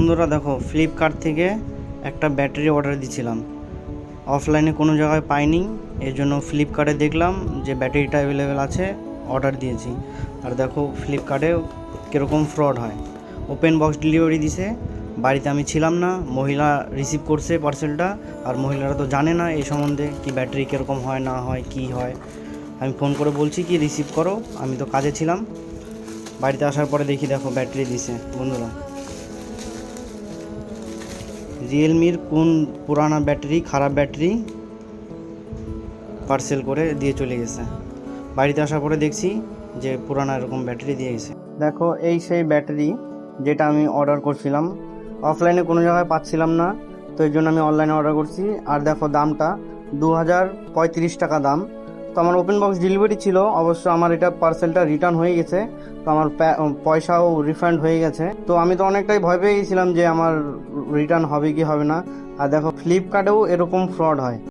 বন্ধুরা দেখো, ফ্লিপকার্ট থেকে একটা ব্যাটারি অর্ডার দিয়েছিলাম। অফলাইনে কোনো জায়গায় পাইনি, এর জন্য ফ্লিপকার্টে দেখলাম যে ব্যাটারিটা অ্যাভেলেবেল আছে, অর্ডার দিয়েছি। আর দেখো ফ্লিপকার্টে কীরকম ফ্রড হয়। ওপেন বক্স ডেলিভারি দিছে, বাড়িতে আমি ছিলাম না, মহিলা রিসিভ করছে পার্সেলটা। আর মহিলারা তো জানে না এই সম্বন্ধে, কি ব্যাটারি কীরকম হয় না হয় কি হয়। আমি ফোন করে বলছি কি রিসিভ করো, আমি তো কাজে ছিলাম। বাড়িতে আসার পরে দেখি দেখো ব্যাটারি দিছে। বন্ধুরা, রিয়েলমির কোন পুরানা ব্যাটারি, খারাপ ব্যাটারি পার্সেল করে দিয়ে চলে গেছে। বাড়িতে আসার পরে দেখছি যে পুরানা এরকম ব্যাটারি দিয়ে গেছে। দেখো এই সেই ব্যাটারি যেটা আমি অর্ডার করছিলাম, অফলাইনে কোনো জায়গায় পাচ্ছিলাম না, তো এই জন্য আমি অনলাইনে অর্ডার করছি। আর দেখো দামটা 2035 টাকা দাম। তো আমার ওপেন বক্স ডেলিভারি ছিল, অবশ্য আমার এটা পার্সেলটা রিটার্ন হয়ে গেছে, তো আমার পয়সাও রিফান্ড হয়ে গেছে। তো আমি তো অনেকটাই ভয় পেয়ে গেছিলাম যে আমার রিটার্ন হবে কি হবে না। আর দেখো ফ্লিপকার্টেও এরকম ফ্রড হয়।